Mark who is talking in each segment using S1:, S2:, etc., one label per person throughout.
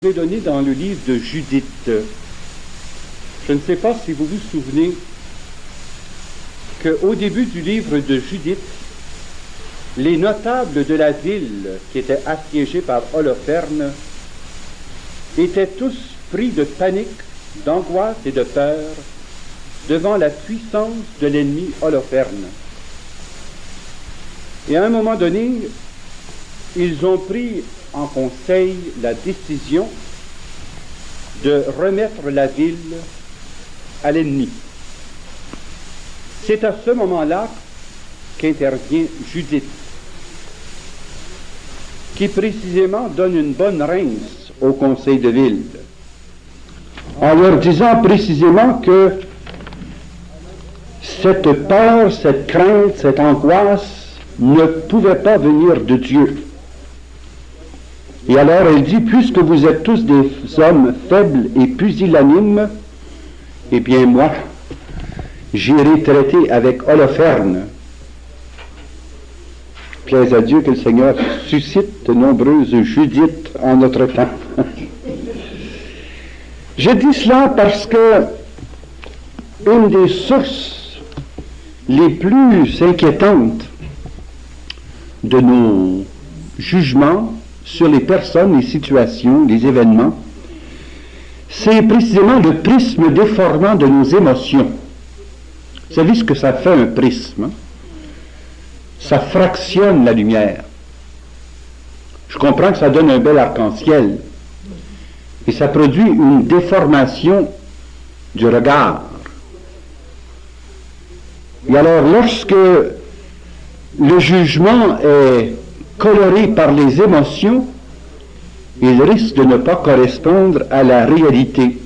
S1: Je vais donner dans le livre de Judith. Je ne sais pas si vous vous souvenez qu'au début du livre de Judith, les notables de la ville qui étaient assiégés par Holoferne étaient tous pris de panique, d'angoisse et de peur devant la puissance de l'ennemi Holoferne. Et à un moment donné, ils ont pris en conseil la décision de remettre la ville à l'ennemi. C'est à ce moment-là qu'intervient Judith, qui précisément donne une bonne rince au conseil de ville, en leur disant précisément que cette peur, cette crainte, cette angoisse ne pouvait pas venir de Dieu. Et alors elle dit, puisque vous êtes tous des hommes faibles et pusillanimes, eh bien moi, j'irai traiter avec Holoferne. Plaise à Dieu que le Seigneur suscite de nombreuses Judith en notre temps. Je dis cela parce que une des sources les plus inquiétantes de nos jugements sur les personnes, les situations, les événements, c'est précisément le prisme déformant de nos émotions. Vous savez ce que ça fait, un prisme, hein? Ça fractionne la lumière. Je comprends que ça donne un bel arc-en-ciel, et ça produit une déformation du regard. Et alors, lorsque le jugement est coloré par les émotions, il risque de ne pas correspondre à la réalité.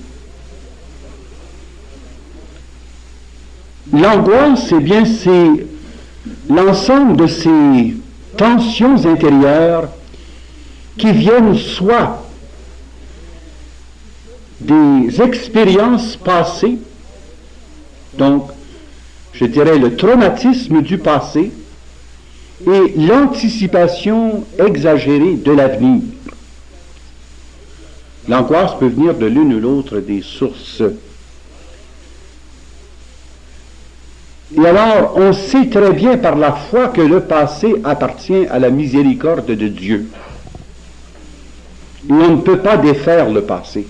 S1: L'angoisse, eh bien, c'est l'ensemble de ces tensions intérieures qui viennent soit des expériences passées, donc, je dirais le traumatisme du passé, et l'anticipation exagérée de l'avenir. L'angoisse peut venir de l'une ou l'autre des sources. Et alors, on sait très bien par la foi que le passé appartient à la miséricorde de Dieu. Et on ne peut pas défaire le passé.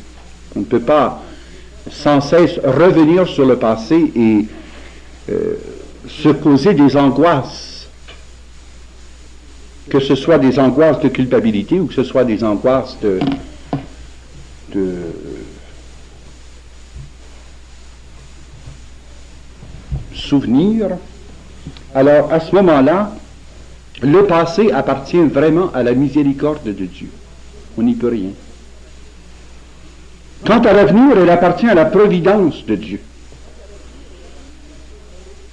S1: On ne peut pas sans cesse revenir sur le passé et se causer des angoisses. Que ce soit des angoisses de culpabilité ou que ce soit des angoisses de souvenirs. Alors, à ce moment-là, le passé appartient vraiment à la miséricorde de Dieu. On n'y peut rien. Quant à l'avenir, il appartient à la providence de Dieu.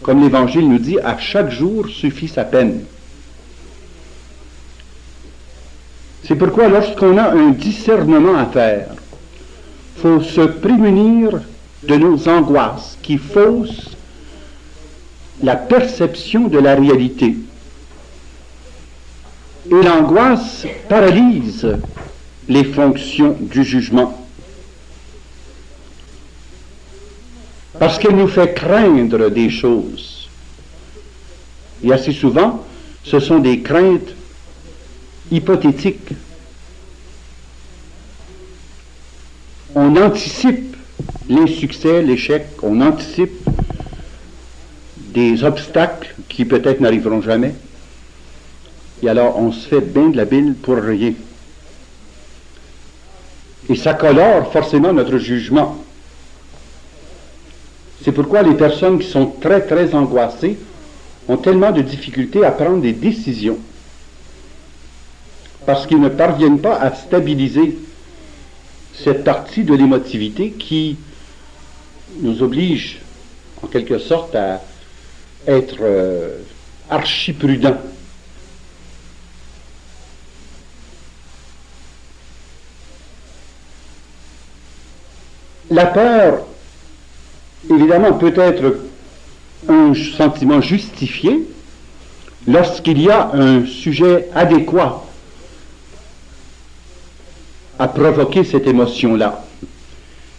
S1: Comme l'Évangile nous dit, à chaque jour suffit sa peine. C'est pourquoi lorsqu'on a un discernement à faire, il faut se prémunir de nos angoisses qui faussent la perception de la réalité. Et l'angoisse paralyse les fonctions du jugement. Parce qu'elle nous fait craindre des choses. Et assez souvent, ce sont des craintes hypothétique. On anticipe l'insuccès, l'échec, on anticipe des obstacles qui peut-être n'arriveront jamais. Et alors on se fait bien de la bile pour rien. Et ça colore forcément notre jugement. C'est pourquoi les personnes qui sont très très angoissées ont tellement de difficultés à prendre des décisions. Parce qu'ils ne parviennent pas à stabiliser cette partie de l'émotivité qui nous oblige, en quelque sorte, à être archi-prudents. La peur, évidemment, peut être un sentiment justifié lorsqu'il y a un sujet adéquat a provoqué cette émotion-là.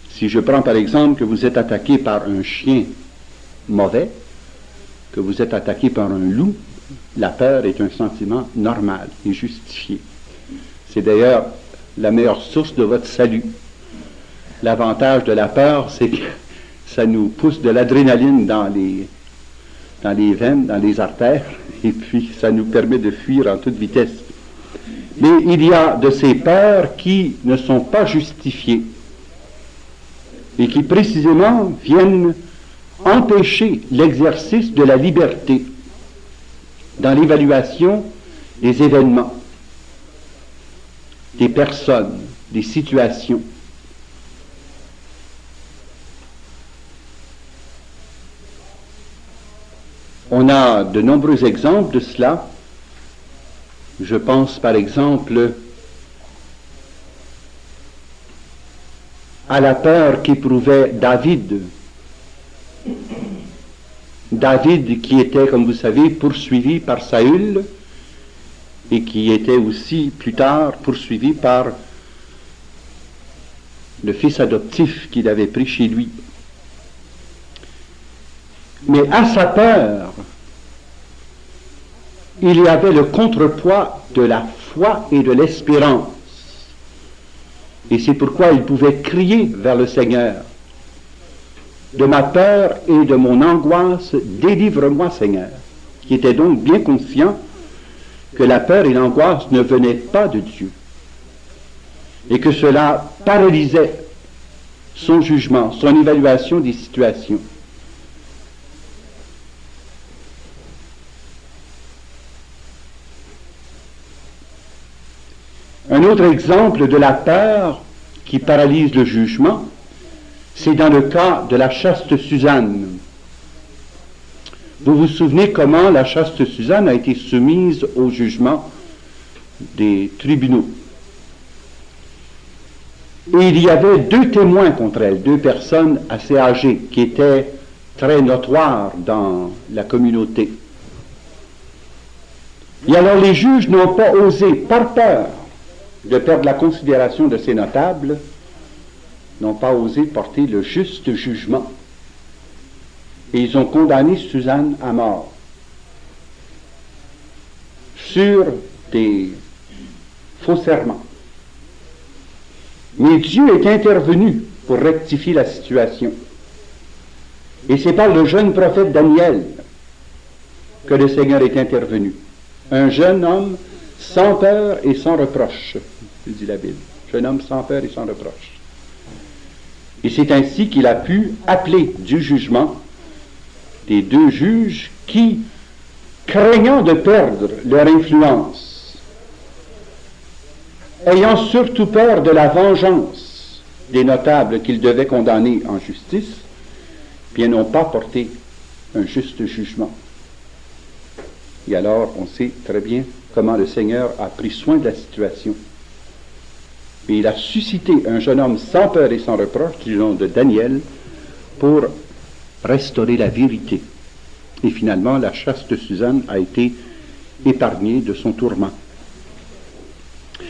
S1: Si je prends par exemple que vous êtes attaqué par un chien mauvais, que vous êtes attaqué par un loup, la peur est un sentiment normal et justifié. C'est d'ailleurs la meilleure source de votre salut. L'avantage de la peur, c'est que ça nous pousse de l'adrénaline dans les veines, dans les artères, et puis ça nous permet de fuir en toute vitesse. Mais il y a de ces peurs qui ne sont pas justifiées et qui précisément viennent empêcher l'exercice de la liberté dans l'évaluation des événements, des personnes, des situations. On a de nombreux exemples de cela. Je pense par exemple à la peur qu'éprouvait David. David qui était, comme vous savez, poursuivi par Saül et qui était aussi plus tard poursuivi par le fils adoptif qu'il avait pris chez lui. Mais à sa peur, il y avait le contrepoids de la foi et de l'espérance. Et c'est pourquoi il pouvait crier vers le Seigneur. De ma peur et de mon angoisse, délivre-moi, Seigneur. Qui était donc bien conscient que la peur et l'angoisse ne venaient pas de Dieu. Et que cela paralysait son jugement, son évaluation des situations. Un autre exemple de la peur qui paralyse le jugement, c'est dans le cas de la chaste Suzanne. Vous vous souvenez comment la chaste Suzanne a été soumise au jugement des tribunaux. Et il y avait 2 témoins contre elle, 2 personnes assez âgées qui étaient très notoires dans la communauté. Et alors les juges n'ont pas osé, par peur de perdre la considération de ces notables, n'ont pas osé porter le juste jugement. Et ils ont condamné Suzanne à mort sur des faux serments. Mais Dieu est intervenu pour rectifier la situation. Et c'est par le jeune prophète Daniel que le Seigneur est intervenu. Un jeune homme sans peur et sans reproche, dit la Bible. Jeune homme sans peur et sans reproche. Et c'est ainsi qu'il a pu appeler du jugement des 2 juges qui, craignant de perdre leur influence, ayant surtout peur de la vengeance des notables qu'ils devaient condamner en justice, bien n'ont pas porté un juste jugement. Et alors, on sait très bien comment le Seigneur a pris soin de la situation. Et il a suscité un jeune homme sans peur et sans reproche, du nom de Daniel, pour restaurer la vérité. Et finalement, la chaste Suzanne a été épargnée de son tourment.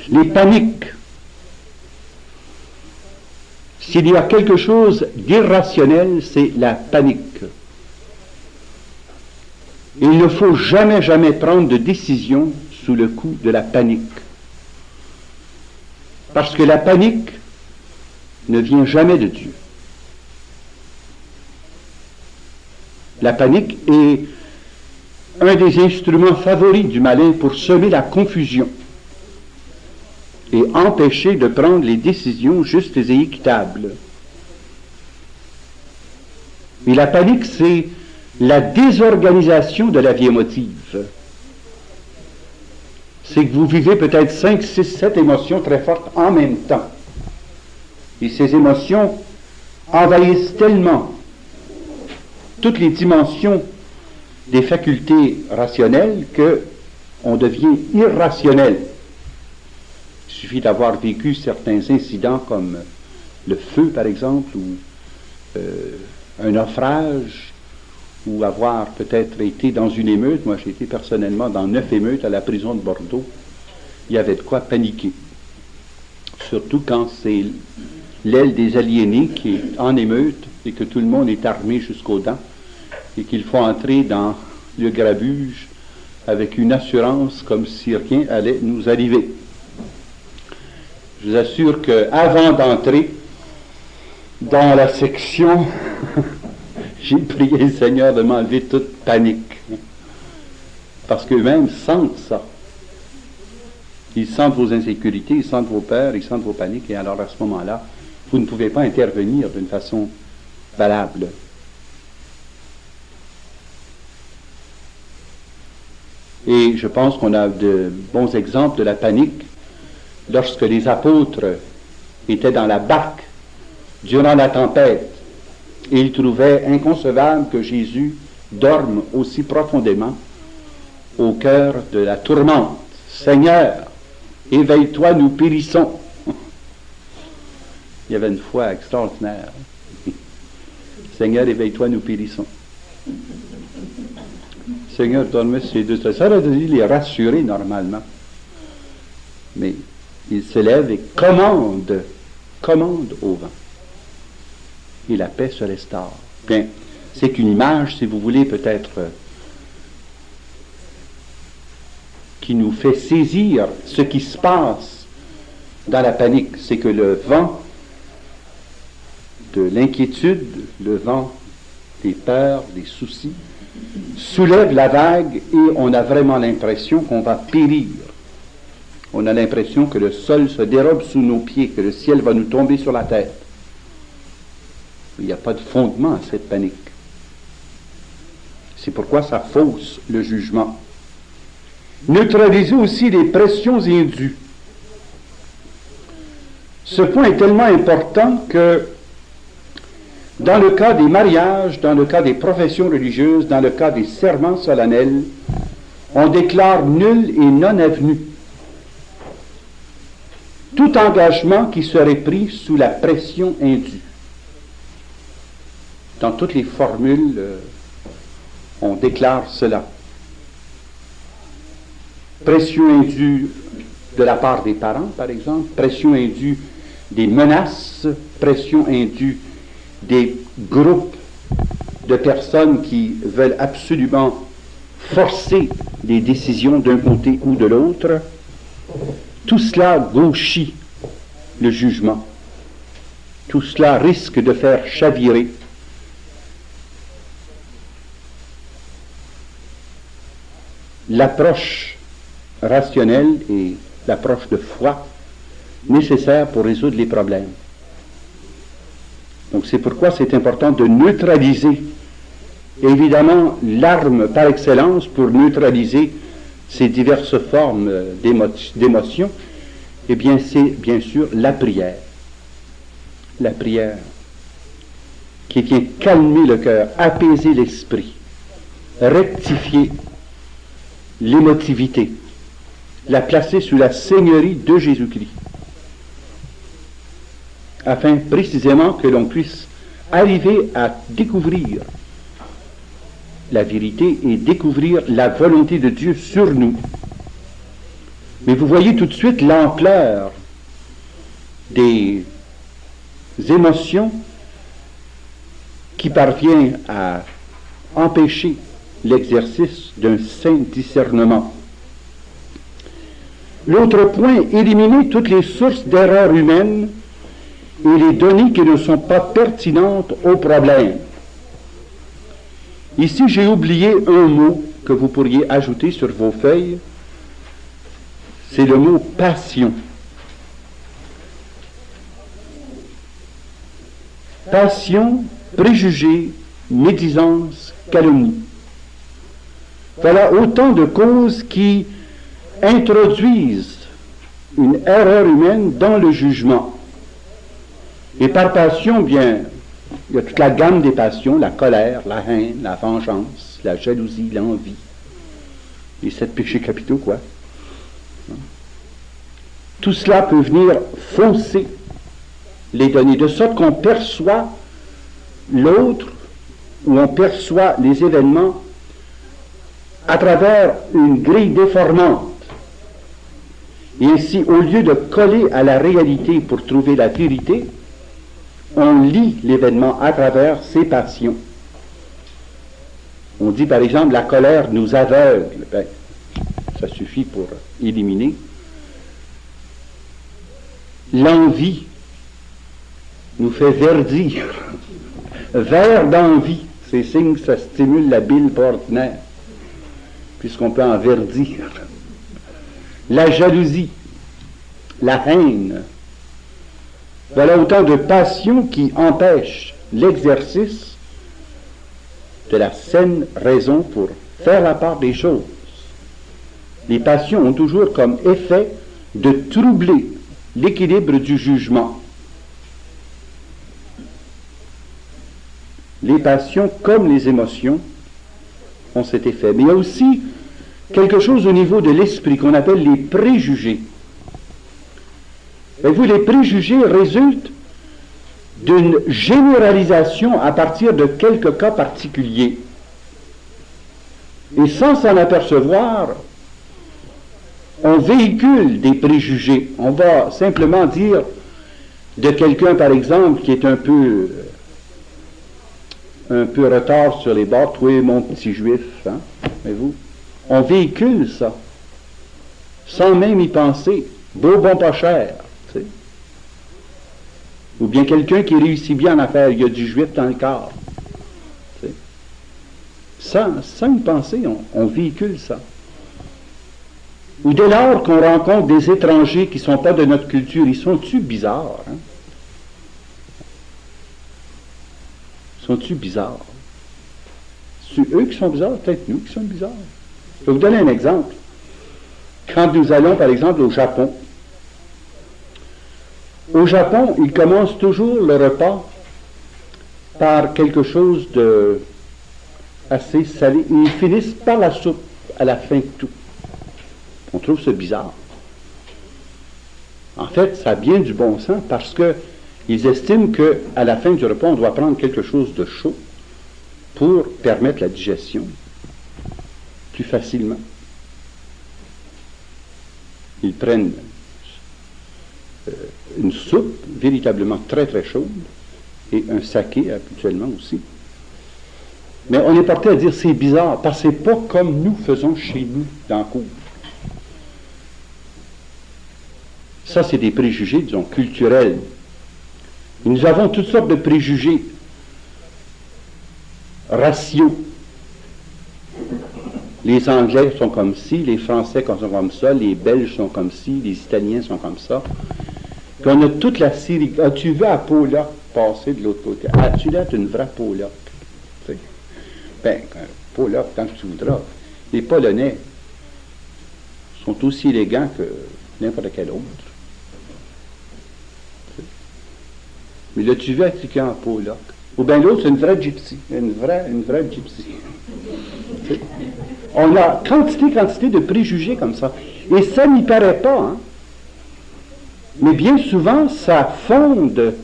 S1: Les paniques. S'il y a quelque chose d'irrationnel, c'est la panique. Et il ne faut jamais, jamais prendre de décision sous le coup de la panique. Parce que la panique ne vient jamais de Dieu. La panique est un des instruments favoris du malin pour semer la confusion et empêcher de prendre les décisions justes et équitables. Et la panique, c'est la désorganisation de la vie émotive. C'est que vous vivez peut-être 5, 6, 7 émotions très fortes en même temps. Et ces émotions envahissent tellement toutes les dimensions des facultés rationnelles qu'on devient irrationnel. Il suffit d'avoir vécu certains incidents comme le feu, par exemple, ou un naufrage, ou avoir peut-être été dans une émeute. Moi, j'ai été personnellement dans 9 émeutes à la prison de Bordeaux. Il y avait de quoi paniquer. surtout quand c'est l'aile des aliénés qui est en émeute et que tout le monde est armé jusqu'aux dents et qu'il faut entrer dans le grabuge avec une assurance comme si rien allait nous arriver. Je vous assure qu'avant d'entrer dans la section, j'ai prié le Seigneur de m'enlever toute panique. Parce qu'eux-mêmes sentent ça. Ils sentent vos insécurités, ils sentent vos peurs, ils sentent vos paniques, et alors à ce moment-là, vous ne pouvez pas intervenir d'une façon valable. Et je pense qu'on a de bons exemples de la panique lorsque les apôtres étaient dans la barque durant la tempête et ils trouvaient inconcevable que Jésus dorme aussi profondément au cœur de la tourmente. Seigneur, éveille-toi, nous périssons. Il y avait une foi extraordinaire. Seigneur, éveille-toi, nous périssons. Seigneur dormait sur les deux traits. Ça aurait dû les rassurer normalement. Mais il se lève et commande au vent. Et la paix se restaure. Bien, c'est une image, si vous voulez, peut-être qui nous fait saisir ce qui se passe dans la panique. C'est que le vent de l'inquiétude, le vent des peurs, des soucis, soulève la vague et on a vraiment l'impression qu'on va périr. On a l'impression que le sol se dérobe sous nos pieds, que le ciel va nous tomber sur la tête. Il n'y a pas de fondement à cette panique. C'est pourquoi ça fausse le jugement. Neutraliser aussi les pressions indues. Ce point est tellement important que dans le cas des mariages, dans le cas des professions religieuses, dans le cas des serments solennels, on déclare nul et non avenu tout engagement qui serait pris sous la pression indue. Dans toutes les formules, on déclare cela. Pression indue de la part des parents, par exemple, pression indue des menaces, pression indue des groupes de personnes qui veulent absolument forcer des décisions d'un côté ou de l'autre. Tout cela gauchit le jugement. Tout cela risque de faire chavirer l'approche rationnelle et l'approche de foi nécessaire pour résoudre les problèmes. Donc c'est pourquoi c'est important de neutraliser, évidemment, l'arme par excellence pour neutraliser ces diverses formes d'émotions, eh bien c'est bien sûr la prière. La prière qui vient calmer le cœur, apaiser l'esprit, rectifier l'émotivité, la placer sous la seigneurie de Jésus-Christ, afin précisément que l'on puisse arriver à découvrir la vérité et découvrir la volonté de Dieu sur nous. Mais vous voyez tout de suite l'ampleur des émotions qui parvient à empêcher l'exercice d'un saint discernement. L'autre point, éliminer toutes les sources d'erreurs humaines et les données qui ne sont pas pertinentes au problème. Ici, j'ai oublié un mot que vous pourriez ajouter sur vos feuilles. C'est le mot passion. Passion, préjugé, médisance, calomnie. Voilà autant de causes qui introduisent une erreur humaine dans le jugement. Et par passion, bien, il y a toute la gamme des passions, la colère, la haine, la vengeance, la jalousie, l'envie. Les 7 péchés capitaux, quoi. Tout cela peut venir fausser les données, de sorte qu'on perçoit l'autre ou on perçoit les événements à travers une grille déformante. Et ainsi, au lieu de coller à la réalité pour trouver la vérité, on lit l'événement à travers ses passions. On dit par exemple, la colère nous aveugle. Ben, ça suffit pour éliminer. L'envie nous fait verdir. Vert d'envie, c'est signe que ça stimule la bile pas ordinaire, puisqu'on peut en verdir. La jalousie, la haine, voilà autant de passions qui empêchent l'exercice de la saine raison pour faire la part des choses. Les passions ont toujours comme effet de troubler l'équilibre du jugement. Les passions, comme les émotions, ont cet effet. Mais il y a aussi quelque chose au niveau de l'esprit qu'on appelle les préjugés. Voyez-vous, les préjugés résultent d'une généralisation à partir de quelques cas particuliers. Et sans s'en apercevoir, on véhicule des préjugés. On va simplement dire de quelqu'un, par exemple, qui est un peu retard sur les bords, toi, mon petit juif, hein, voyez-vous? On véhicule ça, sans même y penser. Beau, bon, pas cher, tu sais. Ou bien quelqu'un qui réussit bien en affaires, il y a du juif dans le corps. Tu sais. Sans y penser, on véhicule ça. Ou dès lors qu'on rencontre des étrangers qui ne sont pas de notre culture, ils sont-tu bizarres? Hein? Sont-ils bizarres? C'est eux qui sont bizarres, peut-être nous qui sommes bizarres. Je vais vous donner un exemple. Quand nous allons, par exemple, au Japon, ils commencent toujours le repas par quelque chose de assez salé. Et ils finissent par la soupe à la fin de tout. On trouve ça bizarre. En fait, ça a bien du bon sens parce que ils estiment qu'à la fin du repas, on doit prendre quelque chose de chaud pour permettre la digestion plus facilement. Ils prennent une soupe véritablement très très chaude et un saké habituellement aussi. Mais on est porté à dire c'est bizarre parce que c'est pas comme nous faisons chez nous dans le cours. Ça, c'est des préjugés, disons, culturels. Et nous avons toutes sortes de préjugés raciaux. Les Anglais sont comme ci, les Français sont comme ça, les Belges sont comme ci, les Italiens sont comme ça. Puis on a toute la série. As-tu vu à Pollock passer de l'autre côté? As-tu là une vraie Pollock? Ben, Pollock, tant que tu voudras. Les Polonais sont aussi élégants que n'importe quel autre. Mais l'as-tu vu appliquer en Pollock? Ou bien l'autre, c'est une vraie gypsy. Une vraie gypsy. On a quantité de préjugés comme ça. Et ça n'y paraît pas, hein? Mais bien souvent, ça fonde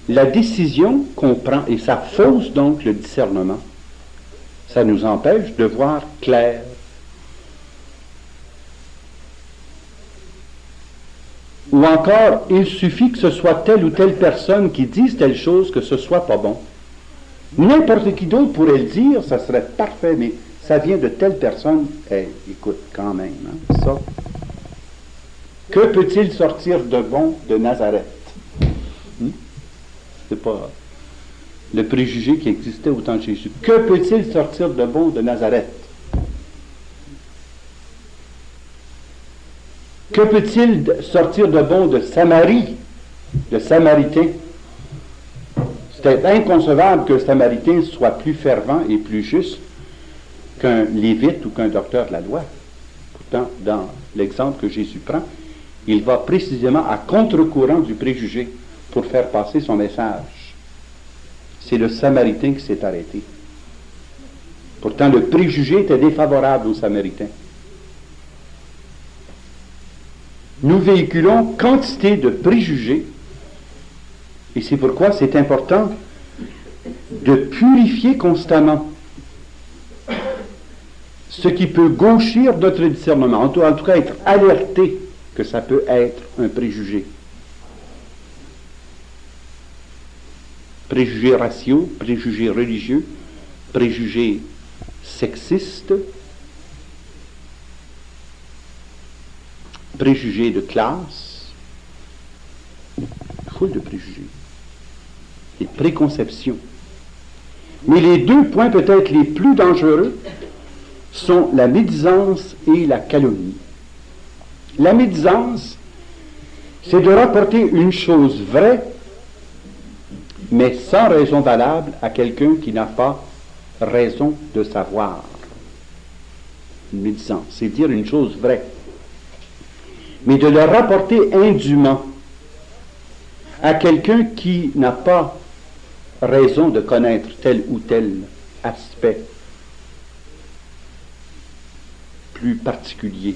S1: la décision qu'on prend et ça fausse donc le discernement. Ça nous empêche de voir clair. Ou encore, il suffit que ce soit telle ou telle personne qui dise telle chose que ce soit pas bon. N'importe qui d'autre pourrait le dire, ça serait parfait, mais ça vient de telle personne. Écoute, quand même, hein, ça. Que peut-il sortir de bon de Nazareth? C'est pas le préjugé qui existait au temps de Jésus. Que peut-il sortir de bon de Nazareth? Que peut-il sortir de bon de Samarie, de Samaritain? C'était inconcevable qu'un Samaritain soit plus fervent et plus juste qu'un lévite ou qu'un docteur de la loi. Pourtant, dans l'exemple que Jésus prend, il va précisément à contre-courant du préjugé pour faire passer son message. C'est le Samaritain qui s'est arrêté. Pourtant, le préjugé était défavorable aux Samaritains. Nous véhiculons quantité de préjugés et c'est pourquoi c'est important de purifier constamment ce qui peut gauchir notre discernement, en tout cas être alerté que ça peut être un préjugé. Préjugés raciaux, préjugés religieux, préjugés sexistes, préjugés de classe, foule de préjugés, des préconceptions. Mais les deux points peut-être les plus dangereux sont la médisance et la calomnie. La médisance, c'est de rapporter une chose vraie, mais sans raison valable à quelqu'un qui n'a pas raison de savoir. Une médisance, c'est dire une chose vraie, mais de le rapporter indûment à quelqu'un qui n'a pas raison de connaître tel ou tel aspect plus particulier.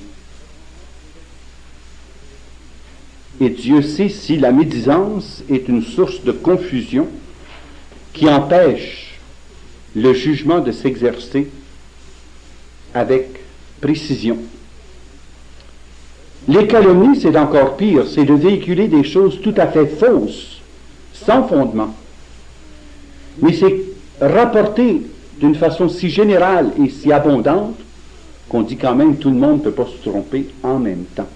S1: Et Dieu sait si la médisance est une source de confusion qui empêche le jugement de s'exercer avec précision. Les calomnies, c'est encore pire, c'est de véhiculer des choses tout à fait fausses, sans fondement. Mais c'est rapporté d'une façon si générale et si abondante qu'on dit quand même tout le monde ne peut pas se tromper en même temps.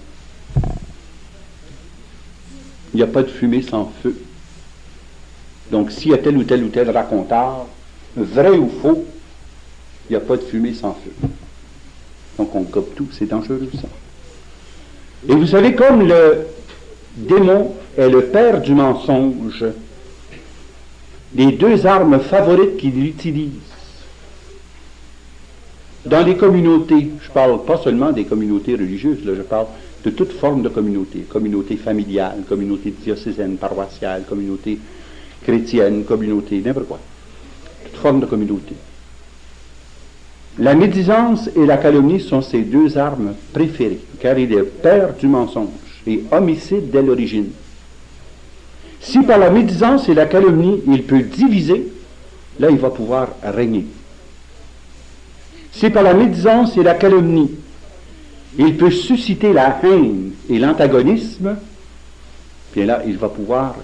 S1: Il n'y a pas de fumée sans feu. Donc s'il y a tel ou tel raconteur, vrai ou faux, il n'y a pas de fumée sans feu. Donc on gobe tout, c'est dangereux ça. Et vous savez, comme le démon est le père du mensonge, les deux armes favorites qu'il utilise dans les communautés, je parle pas seulement des communautés religieuses, là, je parle de toute forme de communauté familiale, communauté diocésaine, paroissiale, communauté chrétienne, communauté, n'importe quoi, toute forme de communauté. La médisance et la calomnie sont ses deux armes préférées, car il est père du mensonge et homicide dès l'origine. Si par la médisance et la calomnie, il peut diviser, là, il va pouvoir régner. Si par la médisance et la calomnie, il peut susciter la haine et l'antagonisme, bien là, il va pouvoir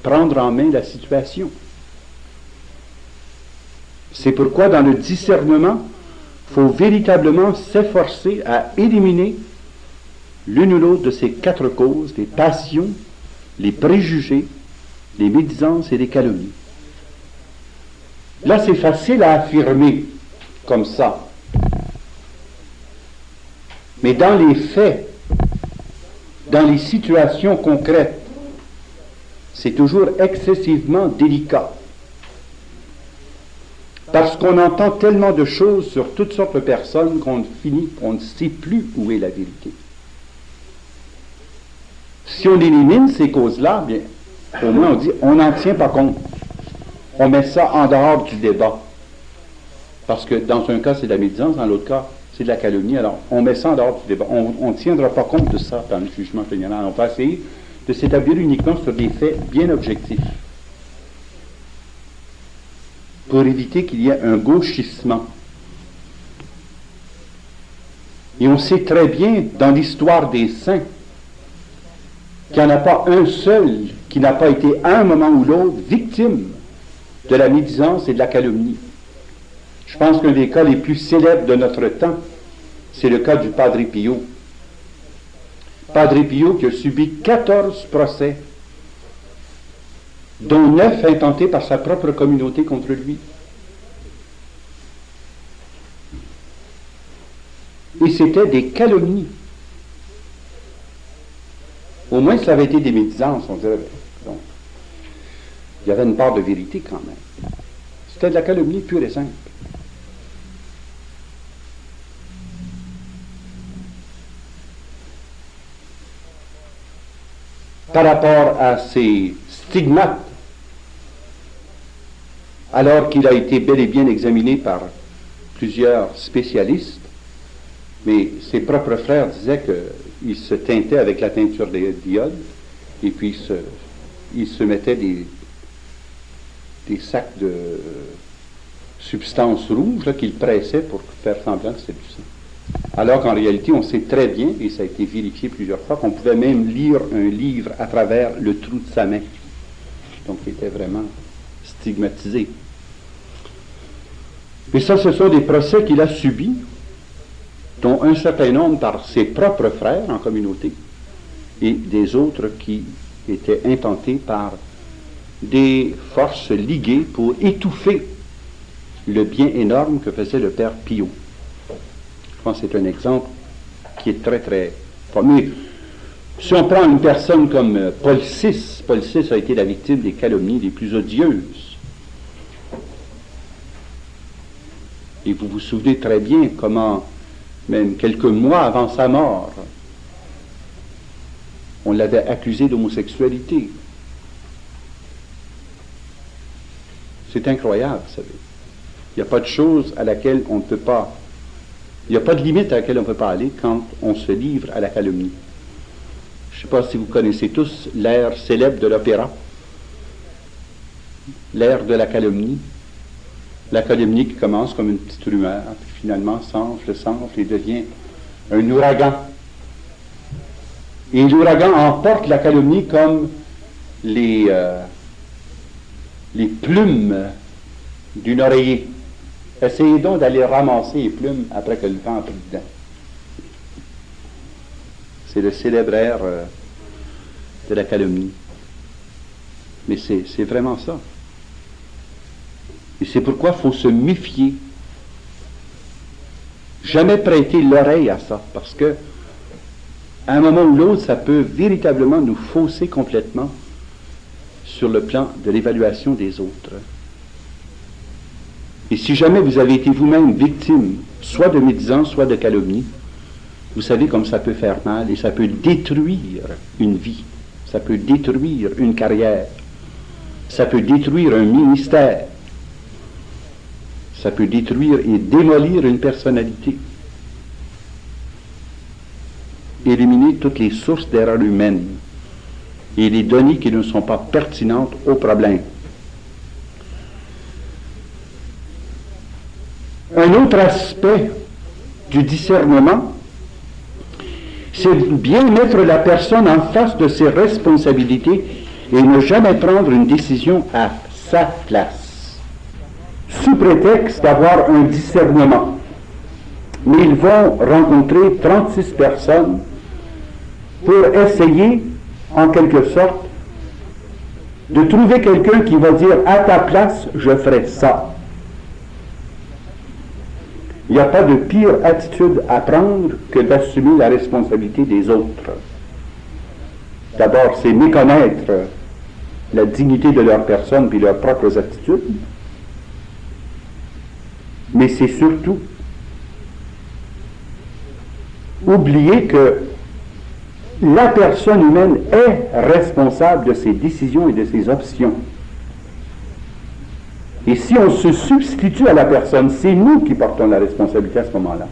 S1: prendre en main la situation. C'est pourquoi, dans le discernement, il faut véritablement s'efforcer à éliminer l'une ou l'autre de ces quatre causes, les passions, les préjugés, les médisances et les calomnies. Là, c'est facile à affirmer comme ça. Mais dans les faits, dans les situations concrètes, c'est toujours excessivement délicat. Parce qu'on entend tellement de choses sur toutes sortes de personnes qu'on ne sait plus où est la vérité. Si on élimine ces causes-là, bien, au moins on dit, on n'en tient pas compte. On met ça en dehors du débat. Parce que dans un cas, c'est de la médisance, dans l'autre cas, c'est de la calomnie. Alors, on met ça en dehors du débat. On ne tiendra pas compte de ça dans le jugement général. On va essayer de s'établir uniquement sur des faits bien objectifs. Pour éviter qu'il y ait un gauchissement. Et on sait très bien, dans l'histoire des saints, qu'il n'y en a pas un seul qui n'a pas été, à un moment ou l'autre, victime de la médisance et de la calomnie. Je pense qu'un des cas les plus célèbres de notre temps, c'est le cas du Padre Pio. Padre Pio qui a subi 14 procès, dont 9 intentés par sa propre communauté contre lui. Et c'était des calomnies. Au moins, ça avait été des médisances, on dirait. Donc, il y avait une part de vérité quand même. C'était de la calomnie pure et simple. Par rapport à ces stigmates, alors qu'il a été bel et bien examiné par plusieurs spécialistes, mais ses propres frères disaient qu'il se teintait avec la teinture d'iode, et puis il se mettait des sacs de substances rouges qu'il pressait pour faire semblant que c'était du sang. Alors qu'en réalité, on sait très bien, et ça a été vérifié plusieurs fois, qu'on pouvait même lire un livre à travers le trou de sa main. Donc, il était vraiment stigmatisé. Et ça, ce sont des procès qu'il a subis, dont un certain nombre par ses propres frères en communauté, et des autres qui étaient intentés par des forces liguées pour étouffer le bien énorme que faisait le père Pio. Je pense que c'est un exemple qui est très, très fort. Mais si on prend une personne comme Paul VI, Paul VI a été la victime des calomnies les plus odieuses. Et vous vous souvenez très bien comment, même quelques mois avant sa mort, on l'avait accusé d'homosexualité. C'est incroyable, vous savez. Il n'y a pas de chose à laquelle on ne peut pas... Il n'y a pas de limite à laquelle on ne peut pas aller quand on se livre à la calomnie. Je ne sais pas si vous connaissez tous l'ère célèbre de l'opéra, l'ère de la calomnie. La calomnie qui commence comme une petite rumeur, puis finalement s'enfle et devient un ouragan. Et l'ouragan emporte la calomnie comme les plumes d'un oreiller. Essayez donc d'aller ramasser les plumes après que le vent a pris dedans. C'est le célèbre air de la calomnie. Mais c'est vraiment ça. Et c'est pourquoi il faut se méfier. Jamais prêter l'oreille à ça, parce que à un moment ou l'autre, ça peut véritablement nous fausser complètement sur le plan de l'évaluation des autres. Et si jamais vous avez été vous-même victime, soit de médisance, soit de calomnie, vous savez comme ça peut faire mal et ça peut détruire une vie, ça peut détruire une carrière, ça peut détruire un ministère, ça peut détruire et démolir une personnalité, éliminer toutes les sources d'erreurs humaines et les données qui ne sont pas pertinentes au problème. Un autre aspect du discernement, c'est bien mettre la personne en face de ses responsabilités et ne jamais prendre une décision à sa place, sous prétexte d'avoir un discernement. Mais ils vont rencontrer 36 personnes pour essayer, en quelque sorte, de trouver quelqu'un qui va dire « à ta place, je ferai ça ». Il n'y a pas de pire attitude à prendre que d'assumer la responsabilité des autres. D'abord, c'est méconnaître la dignité de leur personne puis leurs propres attitudes, mais c'est surtout oublier que la personne humaine est responsable de ses décisions et de ses options. Et si on se substitue à la personne, c'est nous qui portons la responsabilité à ce moment-là.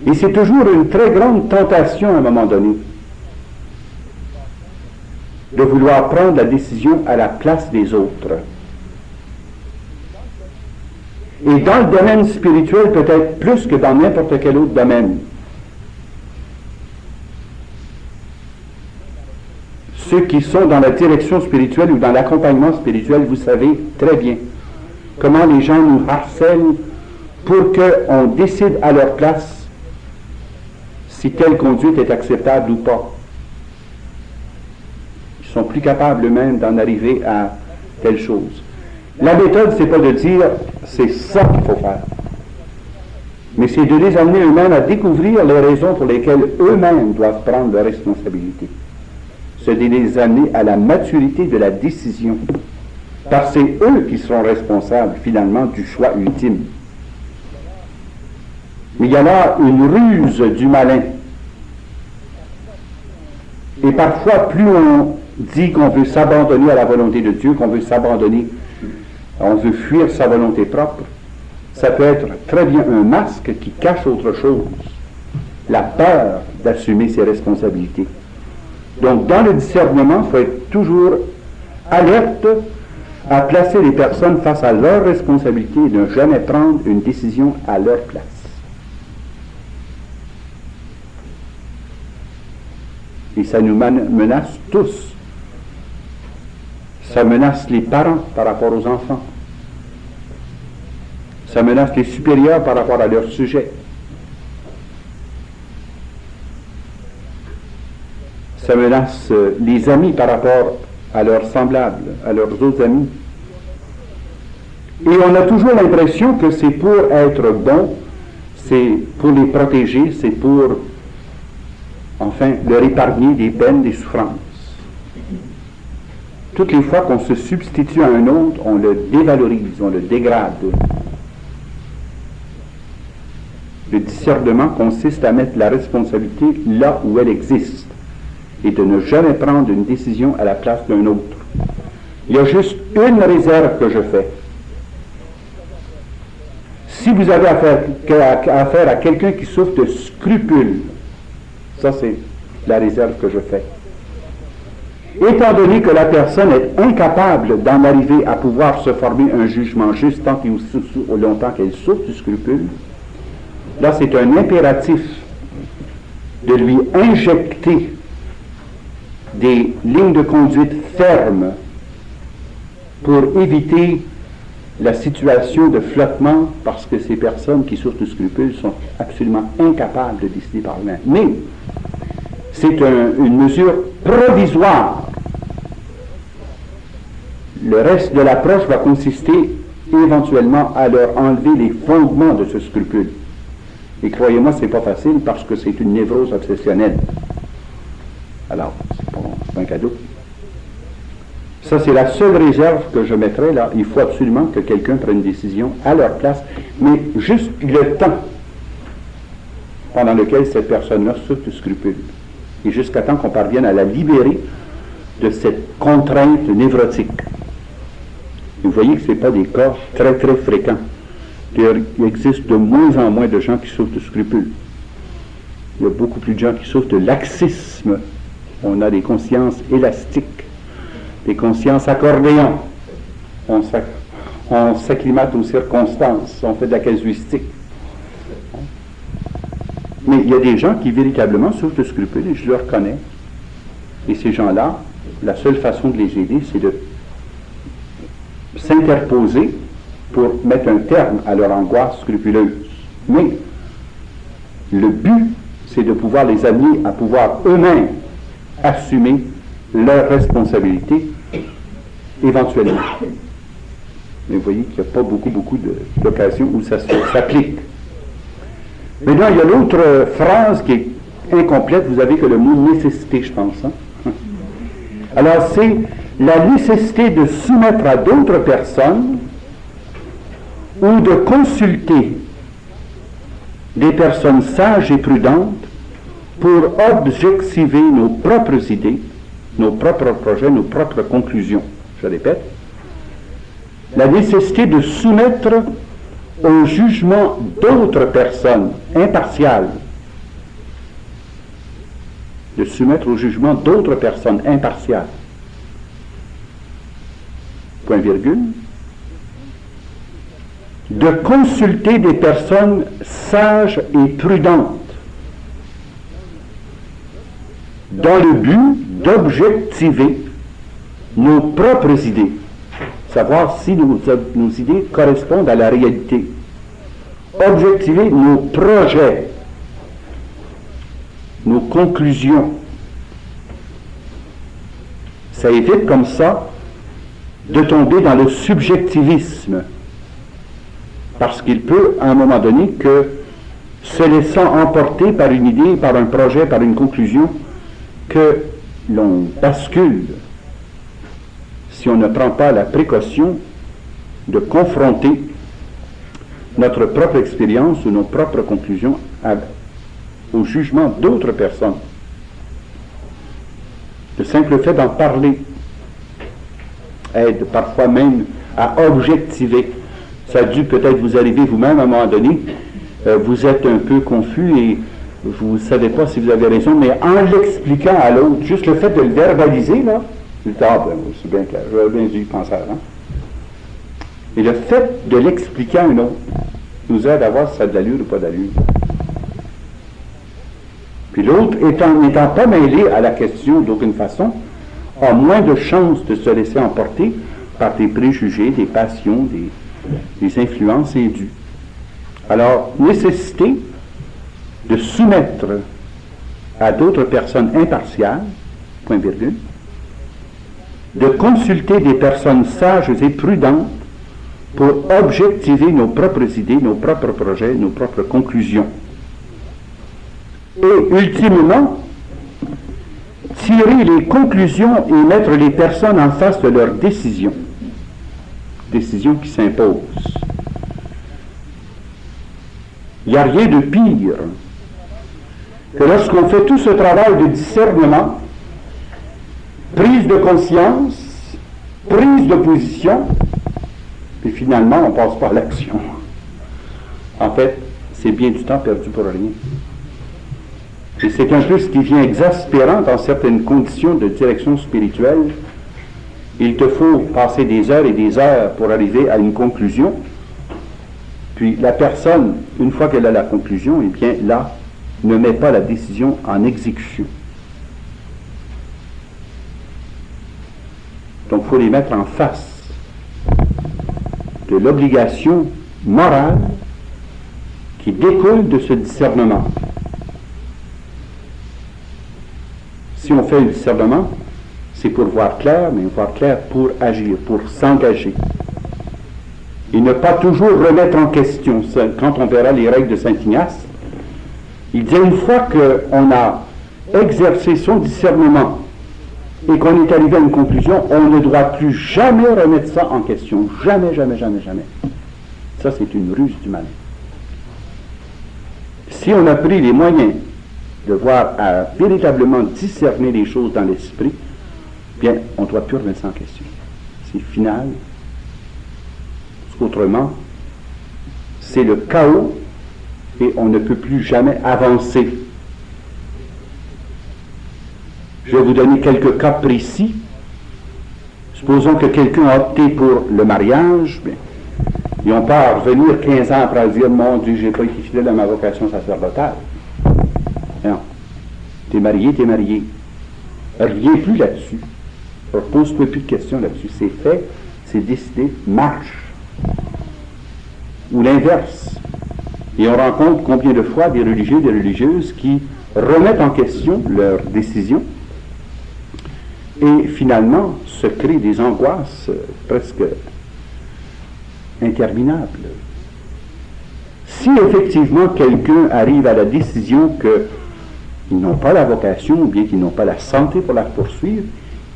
S1: Et c'est toujours une très grande tentation à un moment donné de vouloir prendre la décision à la place des autres. Et dans le domaine spirituel, peut-être plus que dans n'importe quel autre domaine. Ceux qui sont dans la direction spirituelle ou dans l'accompagnement spirituel, vous savez très bien comment les gens nous harcèlent pour qu'on décide à leur place si telle conduite est acceptable ou pas. Ils sont plus capables eux-mêmes d'en arriver à telle chose. La méthode, c'est pas de dire c'est ça qu'il faut faire, mais c'est de les amener eux-mêmes à découvrir les raisons pour lesquelles eux-mêmes doivent prendre leurs responsabilités. C'est de les amener à la maturité de la décision, parce que c'est eux qui seront responsables finalement du choix ultime. Mais il y a là une ruse du malin. Et parfois, plus on dit qu'on veut s'abandonner à la volonté de Dieu, qu'on veut s'abandonner, on veut fuir sa volonté propre, ça peut être très bien un masque qui cache autre chose, la peur d'assumer ses responsabilités. Donc, dans le discernement, il faut être toujours alerte à placer les personnes face à leurs responsabilités et ne jamais prendre une décision à leur place. Et ça nous menace tous. Ça menace les parents par rapport aux enfants. Ça menace les supérieurs par rapport à leurs sujets. Ça menace les amis par rapport à leurs semblables, à leurs autres amis. Et on a toujours l'impression que c'est pour être bon, c'est pour les protéger, c'est pour, enfin, leur épargner des peines, des souffrances. Toutes les fois qu'on se substitue à un autre, on le dévalorise, on le dégrade. Le discernement consiste à mettre la responsabilité là où elle existe et de ne jamais prendre une décision à la place d'un autre. Il y a juste une réserve que je fais. Si vous avez affaire à quelqu'un qui souffre de scrupules, ça c'est la réserve que je fais. Étant donné que la personne est incapable d'en arriver à pouvoir se former un jugement juste tant et aussi longtemps qu'elle souffre du scrupule, là c'est un impératif de lui injecter des lignes de conduite fermes pour éviter la situation de flottement, parce que ces personnes qui souffrent de scrupules sont absolument incapables de décider par eux-mêmes. Mais c'est une mesure provisoire. Le reste de l'approche va consister éventuellement à leur enlever les fondements de ce scrupule. Et croyez-moi, c'est pas facile parce que c'est une névrose obsessionnelle. Alors, c'est pas un cadeau. Ça, c'est la seule réserve que je mettrais là. Il faut absolument que quelqu'un prenne une décision à leur place, mais juste le temps pendant lequel cette personne-là souffre de scrupules. Et jusqu'à temps qu'on parvienne à la libérer de cette contrainte névrotique. Vous voyez que ce n'est pas des cas très très fréquents. Il existe de moins en moins de gens qui souffrent de scrupules. Il y a beaucoup plus de gens qui souffrent de laxisme. On a des consciences élastiques, des consciences accordéons. On s'acclimate aux circonstances, on fait de la casuistique. Mais il y a des gens qui véritablement souffrent de scrupules et je le reconnais. Et ces gens-là, la seule façon de les aider, c'est de s'interposer pour mettre un terme à leur angoisse scrupuleuse. Mais le but, c'est de pouvoir les amener à pouvoir eux-mêmes assumer leurs responsabilités éventuellement. Mais vous voyez qu'il n'y a pas beaucoup d'occasions où ça s'applique. Maintenant, il y a l'autre phrase qui est incomplète. Vous avez que le mot nécessité, je pense. Hein? Alors, c'est la nécessité de soumettre à d'autres personnes ou de consulter des personnes sages et prudentes pour objectiver nos propres idées, nos propres projets, nos propres conclusions. Je répète, la nécessité de soumettre au jugement d'autres personnes impartiales, de soumettre au jugement d'autres personnes impartiales, point virgule, de consulter des personnes sages et prudentes dans le but d'objectiver nos propres idées, savoir si nos idées correspondent à la réalité, objectiver nos projets, nos conclusions. Ça évite comme ça de tomber dans le subjectivisme, parce qu'il peut, à un moment donné, que se laissant emporter par une idée, par un projet, par une conclusion, que l'on bascule si on ne prend pas la précaution de confronter notre propre expérience ou nos propres conclusions au jugement d'autres personnes. Le simple fait d'en parler aide parfois même à objectiver. Ça a dû peut-être vous arriver vous-même à un moment donné. Vous êtes un peu confus et vous ne savez pas si vous avez raison, mais en l'expliquant à l'autre, juste le fait de le verbaliser, là, c'est bien clair, j'aurais bien dû y penser avant. Et le fait de l'expliquer à un autre nous aide à voir si ça a de l'allure ou pas d'allure. Puis l'autre, n'étant pas mêlé à la question d'aucune façon, a moins de chances de se laisser emporter par des préjugés, des passions, des influences indues. Alors, nécessité de soumettre à d'autres personnes impartiales, point virgule, de consulter des personnes sages et prudentes pour objectiver nos propres idées, nos propres projets, nos propres conclusions. Et ultimement, tirer les conclusions et mettre les personnes en face de leurs décisions. Décisions qui s'imposent. Il n'y a rien de pire que lorsqu'on fait tout ce travail de discernement, prise de conscience, prise de position, et finalement on ne passe pas à l'action. En fait, c'est bien du temps perdu pour rien. Et c'est un peu ce qui vient exaspérant dans certaines conditions de direction spirituelle. Il te faut passer des heures et des heures pour arriver à une conclusion. Puis la personne, une fois qu'elle a la conclusion, eh bien là, ne met pas la décision en exécution. Donc il faut les mettre en face de l'obligation morale qui découle de ce discernement. Si on fait un discernement, c'est pour voir clair, mais voir clair pour agir, pour s'engager. Et ne pas toujours remettre en question. Quand on verra les règles de Saint Ignace, il dit une fois qu'on a exercé son discernement et qu'on est arrivé à une conclusion, on ne doit plus jamais remettre ça en question. Jamais, jamais, jamais, jamais. Ça, c'est une ruse du malin. Si on a pris les moyens de voir à véritablement discerner les choses dans l'esprit, bien, on ne doit plus remettre ça en question. C'est final. Autrement, c'est le chaos et on ne peut plus jamais avancer. Je vais vous donner quelques cas précis. Supposons que quelqu'un a opté pour le mariage, bien, et on part revenir 15 ans après dire « Mon Dieu, je n'ai pas été fidèle à ma vocation sacerdotale. » Non. T'es marié, t'es marié. Reviens plus là-dessus. Pose-toi plus de questions là-dessus. C'est fait, c'est décidé, marche. Ou l'inverse. Et on rencontre combien de fois des religieux et des religieuses qui remettent en question leurs décisions et finalement se créent des angoisses presque interminables. Si effectivement quelqu'un arrive à la décision qu'ils n'ont pas la vocation ou bien qu'ils n'ont pas la santé pour la poursuivre,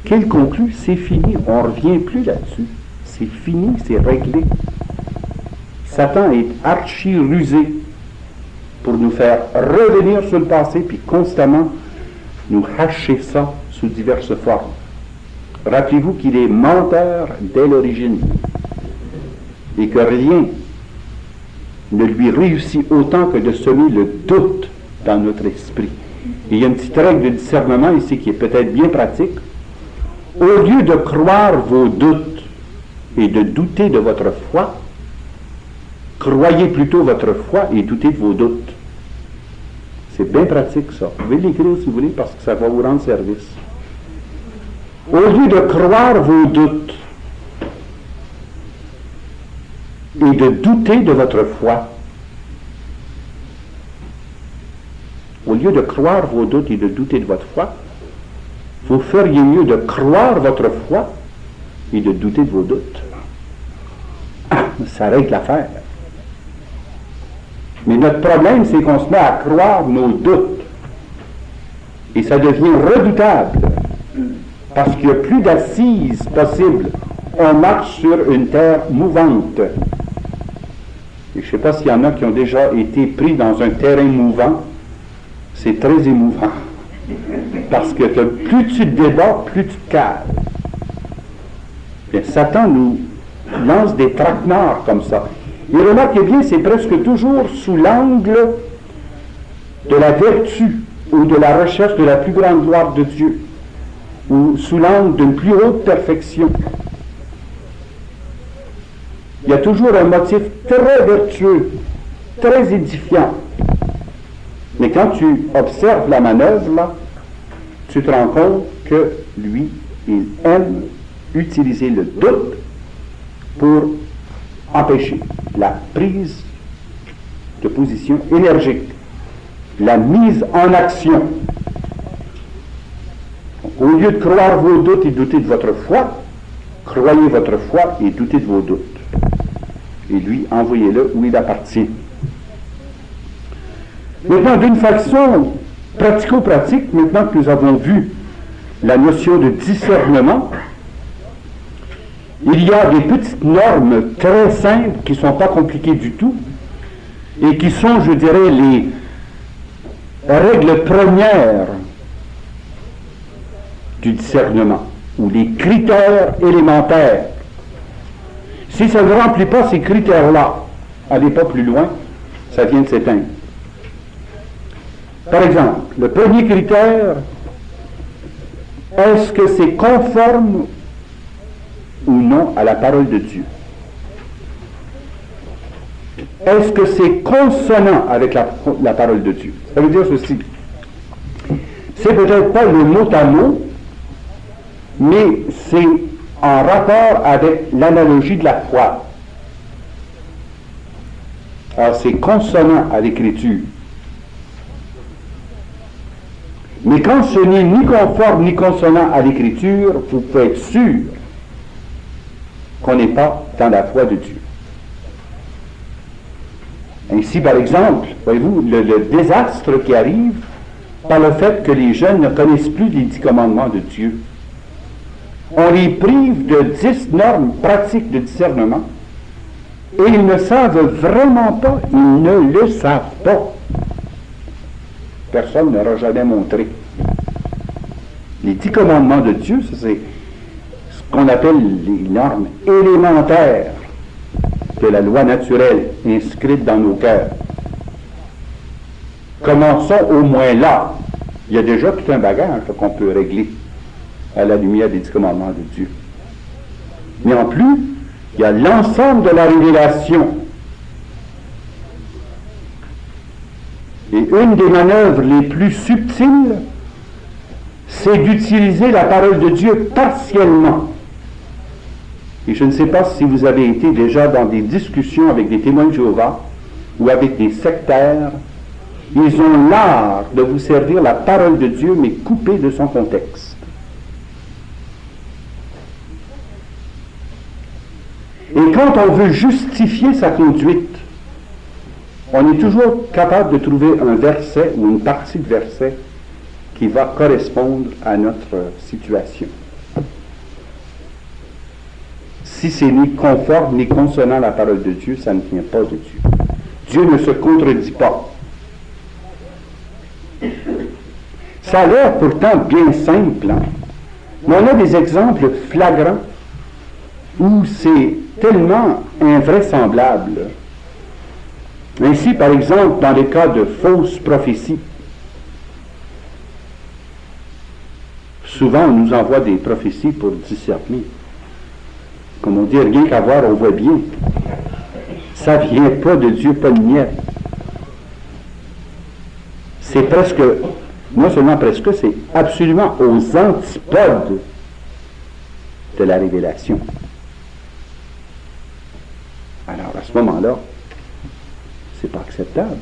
S1: qu'il conclut, c'est fini, on ne revient plus là-dessus. C'est fini, c'est réglé. Satan est archi-rusé pour nous faire revenir sur le passé puis constamment nous hacher ça sous diverses formes. Rappelez-vous qu'il est menteur dès l'origine et que rien ne lui réussit autant que de semer le doute dans notre esprit. Et il y a une petite règle de discernement ici qui est peut-être bien pratique. Au lieu de croire vos doutes et de douter de votre foi, croyez plutôt votre foi et doutez de vos doutes. C'est bien pratique ça. Vous pouvez l'écrire si vous voulez parce que ça va vous rendre service. Au lieu de croire vos doutes et de douter de votre foi, au lieu de croire vos doutes et de douter de votre foi, vous feriez mieux de croire votre foi et de douter de vos doutes. Ça règle l'affaire. Mais notre problème, c'est qu'on se met à croire nos doutes. Et ça devient redoutable. Parce qu'il n'y a plus d'assises possibles. On marche sur une terre mouvante. Et je ne sais pas s'il y en a qui ont déjà été pris dans un terrain mouvant. C'est très émouvant. Parce que plus tu te débats, plus tu te cales. Et Satan nous lance des traquenards comme ça. Et remarquez bien, c'est presque toujours sous l'angle de la vertu ou de la recherche de la plus grande gloire de Dieu ou sous l'angle d'une plus haute perfection. Il y a toujours un motif très vertueux, très édifiant. Mais quand tu observes la manœuvre, là, tu te rends compte que lui, il aime utiliser le doute pour empêcher la prise de position énergique, la mise en action. Au lieu de croire vos doutes et douter de votre foi, croyez votre foi et doutez de vos doutes. Et lui, envoyez-le où il appartient. Maintenant, d'une façon pratico-pratique, maintenant que nous avons vu la notion de discernement, il y a des petites normes très simples qui ne sont pas compliquées du tout et qui sont, je dirais, les règles premières du discernement ou les critères élémentaires. Si ça ne remplit pas ces critères-là, allez pas plus loin, ça vient de s'éteindre. Par exemple, le premier critère, est-ce que c'est conforme ou non à la parole de Dieu? Est-ce que c'est consonant avec la parole de Dieu? Ça veut dire ceci. C'est peut-être pas le mot à mot, mais c'est en rapport avec l'analogie de la foi. Alors c'est consonant à l'Écriture. Mais quand ce n'est ni conforme ni consonant à l'Écriture, vous pouvez être sûr qu'on n'est pas dans la foi de Dieu. Ainsi, par exemple, voyez-vous, le désastre qui arrive par le fait que les jeunes ne connaissent plus les 10 commandements de Dieu. On les prive de 10 normes pratiques de discernement et ils ne savent vraiment pas, ils ne le savent pas. Personne ne leur a jamais montré. Les 10 commandements de Dieu, c'est ce qu'on appelle les normes élémentaires de la loi naturelle inscrite dans nos cœurs. Commençons au moins là. Il y a déjà tout un bagage qu'on peut régler à la lumière des 10 commandements de Dieu. Mais en plus, il y a l'ensemble de la révélation. Et une des manœuvres les plus subtiles, c'est d'utiliser la parole de Dieu partiellement. Et je ne sais pas si vous avez été déjà dans des discussions avec des témoins de Jéhovah ou avec des sectaires. Ils ont l'art de vous servir la parole de Dieu, mais coupée de son contexte. Et quand on veut justifier sa conduite, on est toujours capable de trouver un verset ou une partie de verset qui va correspondre à notre situation. Si c'est ni conforme ni consonant à la parole de Dieu, ça ne vient pas de Dieu. Dieu ne se contredit pas. Ça a l'air pourtant bien simple, hein? Mais on a des exemples flagrants où c'est tellement invraisemblable. Ainsi, par exemple, dans les cas de fausses prophéties, souvent on nous envoie des prophéties pour discerner. Comme on dit, rien qu'à voir, on voit bien. Ça ne vient pas de Dieu, pas de miette. C'est presque, non seulement presque, c'est absolument aux antipodes de la révélation. Alors, à ce moment-là, c'est pas acceptable.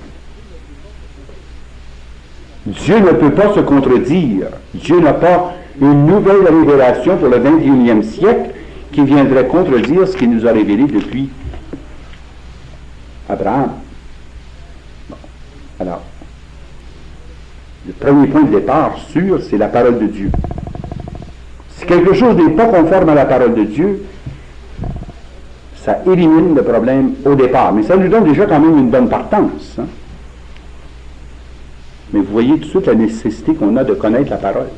S1: Dieu ne peut pas se contredire. Dieu n'a pas une nouvelle révélation pour le 21e siècle qui viendrait contredire ce qu'il nous a révélé depuis Abraham. Bon. Alors, le premier point de départ sûr, c'est la parole de Dieu. Si quelque chose n'est pas conforme à la parole de Dieu, ça élimine le problème au départ. Mais ça nous donne déjà quand même une bonne partance. Hein? Mais vous voyez tout de suite la nécessité qu'on a de connaître la parole.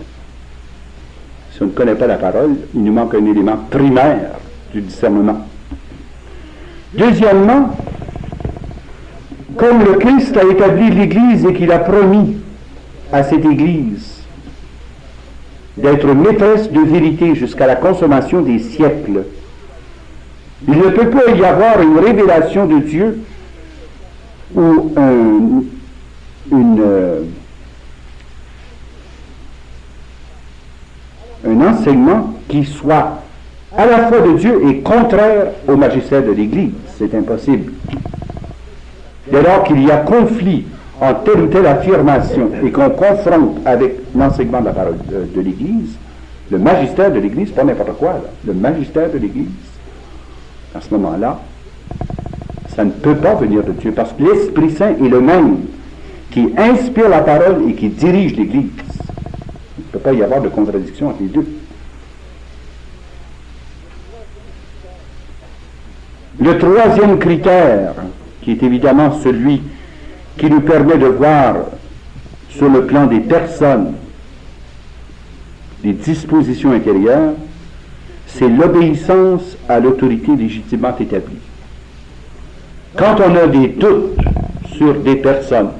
S1: Si on ne connaît pas la parole, il nous manque un élément primaire du discernement. Deuxièmement, comme le Christ a établi l'Église et qu'il a promis à cette Église d'être maîtresse de vérité jusqu'à la consommation des siècles, il ne peut pas y avoir une révélation de Dieu ou un enseignement qui soit à la fois de Dieu et contraire au magistère de l'Église. C'est impossible. Dès lors qu'il y a conflit en telle ou telle affirmation et qu'on confronte avec l'enseignement de la parole de l'Église, le magistère de l'Église, pas n'importe quoi, là, le magistère de l'Église, à ce moment-là, ça ne peut pas venir de Dieu, parce que l'Esprit Saint est le même qui inspire la parole et qui dirige l'Église. Il ne peut pas y avoir de contradiction entre les deux. Le troisième critère, qui est évidemment celui qui nous permet de voir sur le plan des personnes, des dispositions intérieures, c'est l'obéissance à l'autorité légitimement établie. Quand on a des doutes sur des personnes,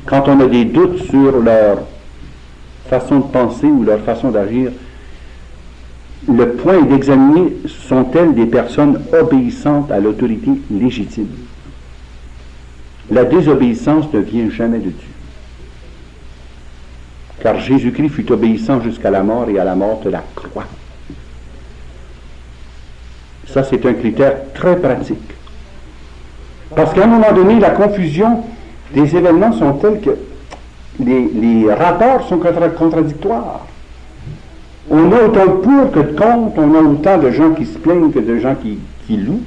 S1: quand on a des doutes sur leur façon de penser ou leur façon d'agir, le point est d'examiner, sont-elles des personnes obéissantes à l'autorité légitime? La désobéissance ne vient jamais de Dieu. Car Jésus-Christ fut obéissant jusqu'à la mort et à la mort de la croix. Ça, c'est un critère très pratique. Parce qu'à un moment donné, la confusion des événements sont tels que les rapports sont contradictoires. On a autant de pour que de contre, on a autant de gens qui se plaignent que de gens qui louent.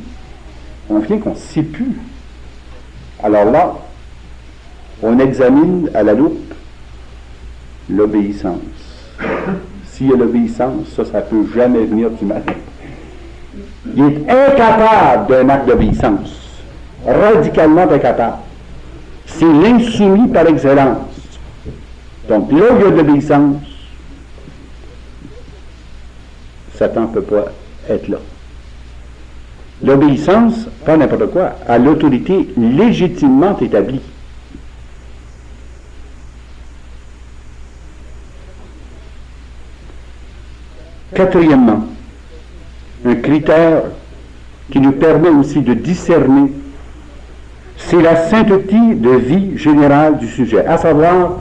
S1: On vient qu'on ne sait plus. Alors là, on examine à la loupe l'obéissance. S'il y a l'obéissance, ça ne peut jamais venir du mal. Il est incapable d'un acte d'obéissance. Radicalement incapable. C'est l'insoumis par excellence. Donc là où il y a de l'obéissance, Satan ne peut pas être là. L'obéissance, pas n'importe quoi, à l'autorité légitimement établie. Quatrièmement, un critère qui nous permet aussi de discerner, c'est la sainteté de vie générale du sujet, à savoir,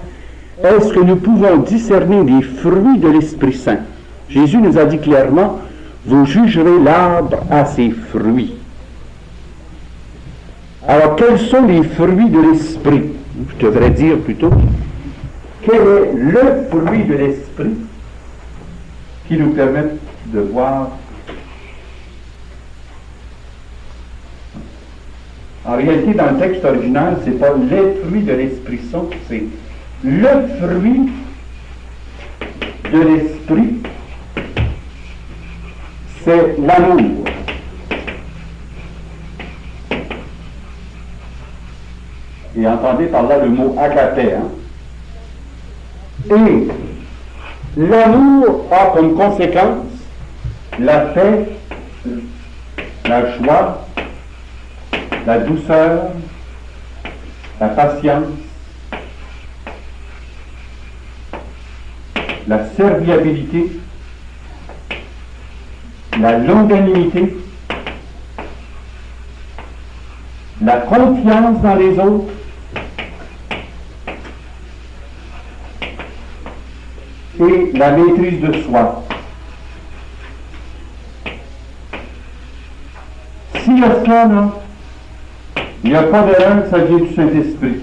S1: est-ce que nous pouvons discerner les fruits de l'Esprit Saint? Jésus nous a dit clairement, vous jugerez l'arbre à ses fruits. Alors, quels sont les fruits de l'Esprit? Je devrais dire plutôt, quel est le fruit de l'Esprit qui nous permet de voir? En réalité, dans le texte original, ce n'est pas les fruits de l'Esprit Saint, c'est le fruit de l'Esprit, c'est l'amour. Et entendez par là le mot agapé. Et l'amour a comme conséquence la paix, la joie, la douceur, la patience, la serviabilité, la longanimité, la confiance dans les autres, et la maîtrise de soi. S'il y a ça, là, il n'y a pas d'erreur, ça vient du Saint-Esprit.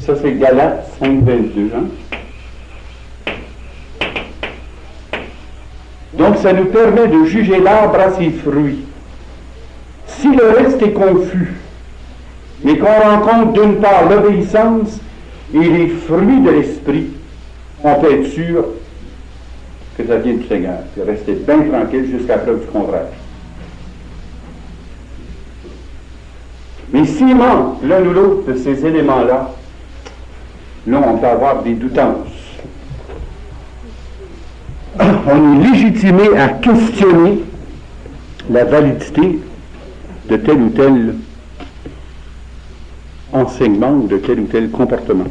S1: Ça, c'est Galates 5, 22. Donc, ça nous permet de juger l'arbre à ses fruits. Si le reste est confus, mais qu'on rencontre d'une part l'obéissance et les fruits de l'esprit, on peut être sûr que ça vient du Seigneur. Puis rester bien tranquille jusqu'à preuve du contraire. Mais s'il manque l'un ou l'autre de ces éléments-là, là, on peut avoir des doutances. On est légitimé à questionner la validité de tel ou tel enseignement ou de tel ou tel comportement.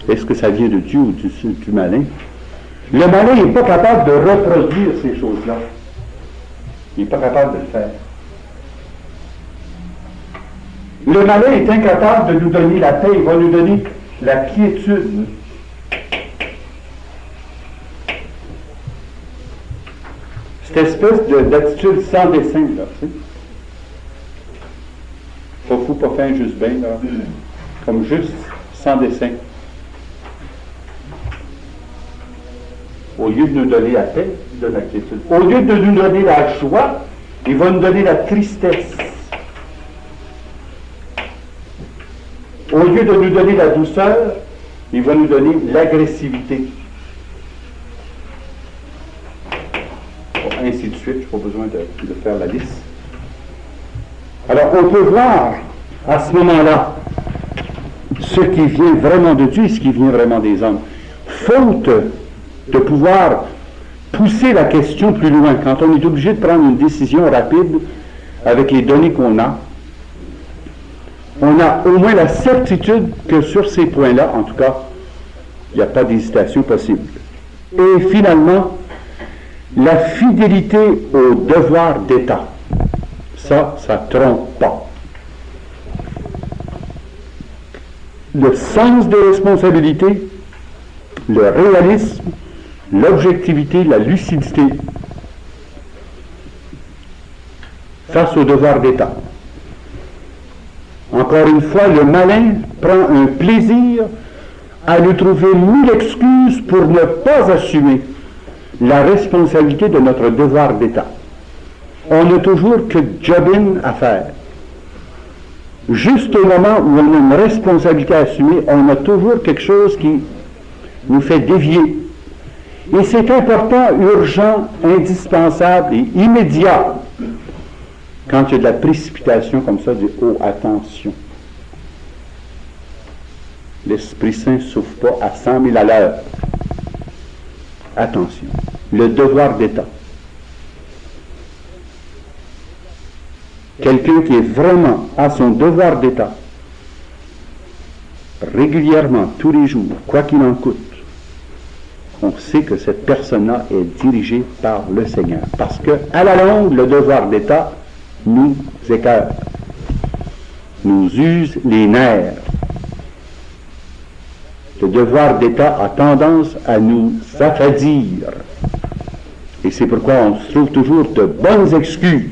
S1: Est-ce que ça vient de Dieu ou du malin? Le malin n'est pas capable de reproduire ces choses-là. Il n'est pas capable de le faire. Le malin est incapable de nous donner la paix, il va nous donner la quiétude. Cette espèce d'attitude sans dessein, là, tu sais. Pas fou, pas fin, juste bien, là. Comme juste, sans dessein. Au lieu de nous donner la paix, il donne la quiétude. Au lieu de nous donner la joie, il va nous donner la tristesse. Au lieu de nous donner la douceur, il va nous donner l'agressivité. Bon, ainsi de suite, je n'ai pas besoin de faire la liste. Alors, on peut voir à ce moment-là ce qui vient vraiment de Dieu et ce qui vient vraiment des hommes. Faute de pouvoir pousser la question plus loin, quand on est obligé de prendre une décision rapide avec les données qu'on a, on a au moins la certitude que sur ces points-là, en tout cas, il n'y a pas d'hésitation possible. Et finalement, la fidélité au devoir d'État. Ça ne trompe pas. Le sens des responsabilités, le réalisme, l'objectivité, la lucidité face au devoir d'État. Encore une fois, le malin prend un plaisir à nous trouver 1000 excuses pour ne pas assumer la responsabilité de notre devoir d'État. On n'a toujours que jobbing à faire. Juste au moment où on a une responsabilité à assumer, on a toujours quelque chose qui nous fait dévier. Et c'est important, urgent, indispensable et immédiat. Quand il y a de la précipitation comme ça, dit « Oh, attention! » L'Esprit Saint ne souffle pas à 100 000 à l'heure. Attention. Le devoir d'État. Quelqu'un qui est vraiment à son devoir d'État, régulièrement, tous les jours, quoi qu'il en coûte, on sait que cette personne-là est dirigée par le Seigneur. Parce que, à la longue, le devoir d'État nous écœure, nous use les nerfs. Le devoir d'État a tendance à nous affadir. Et c'est pourquoi on se trouve toujours de bonnes excuses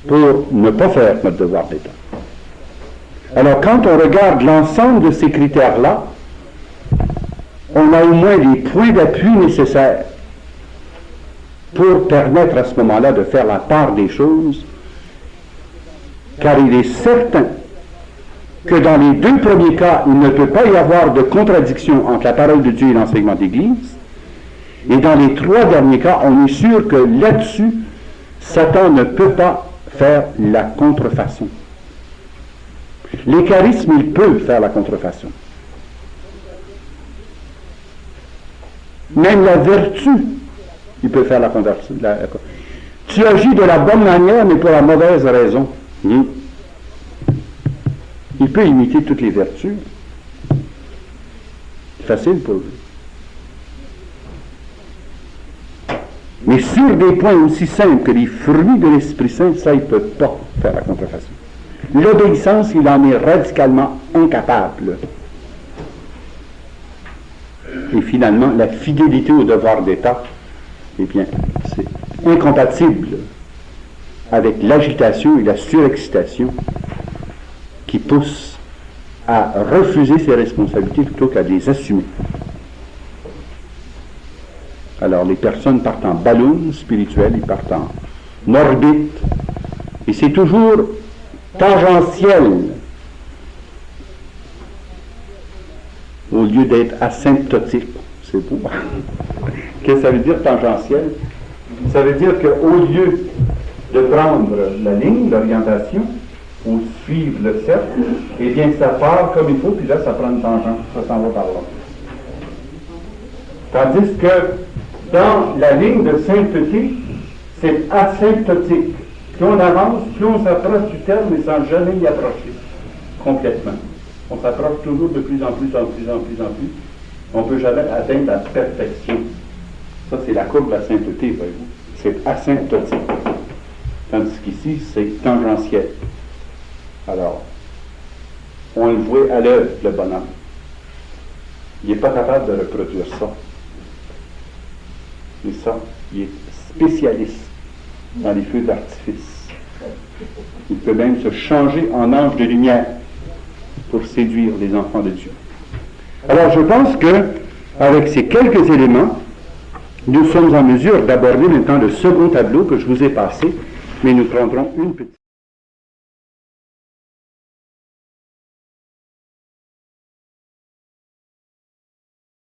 S1: pour ne pas faire notre devoir d'État. Alors, quand on regarde l'ensemble de ces critères-là, on a au moins les points d'appui nécessaires pour permettre à ce moment-là de faire la part des choses, car il est certain que dans les deux premiers cas, il ne peut pas y avoir de contradiction entre la parole de Dieu et l'enseignement d'Église, et dans les trois derniers cas, on est sûr que là-dessus, Satan ne peut pas faire la contrefaçon. Les charismes, il peut faire la contrefaçon. Même la vertu, il peut faire la contrefaçon. Tu agis de la bonne manière, mais pour la mauvaise raison. Il peut imiter toutes les vertus. C'est facile pour lui. Mais sur des points aussi simples que les fruits de l'Esprit Saint, ça, il ne peut pas faire la contrefaçon. L'obéissance, il en est radicalement incapable. Et finalement, la fidélité au devoir d'État, eh bien, c'est incompatible avec l'agitation et la surexcitation qui poussent à refuser ses responsabilités plutôt qu'à les assumer. Alors, les personnes partent en ballon spirituel, ils partent en orbite, et c'est toujours tangentiel au lieu d'être asymptotique. C'est beau. Qu'est-ce que ça veut dire tangentiel? Ça veut dire qu'au lieu de prendre la ligne d'orientation ou suivre le cercle, eh bien ça part comme il faut, puis là ça prend une tangente, ça s'en va par là. Tandis que dans la ligne de sainteté, c'est asymptotique. Plus on avance, plus on s'approche du terme, mais sans jamais y approcher complètement. On s'approche toujours de plus en plus, en plus, en plus, en plus. On ne peut jamais atteindre la perfection. Ça, c'est la courbe de la sainteté, voyez-vous. C'est asymptotique. Tandis qu'ici, c'est tangentiel. Alors, on le voit à l'œuvre, le bonhomme. Il n'est pas capable de reproduire ça. Mais ça, il est spécialiste dans les feux d'artifice. Il peut même se changer en ange de lumière pour séduire les enfants de Dieu. Alors je pense que, avec ces quelques éléments, nous sommes en mesure d'aborder maintenant le second tableau que je vous ai passé, mais nous prendrons une petite...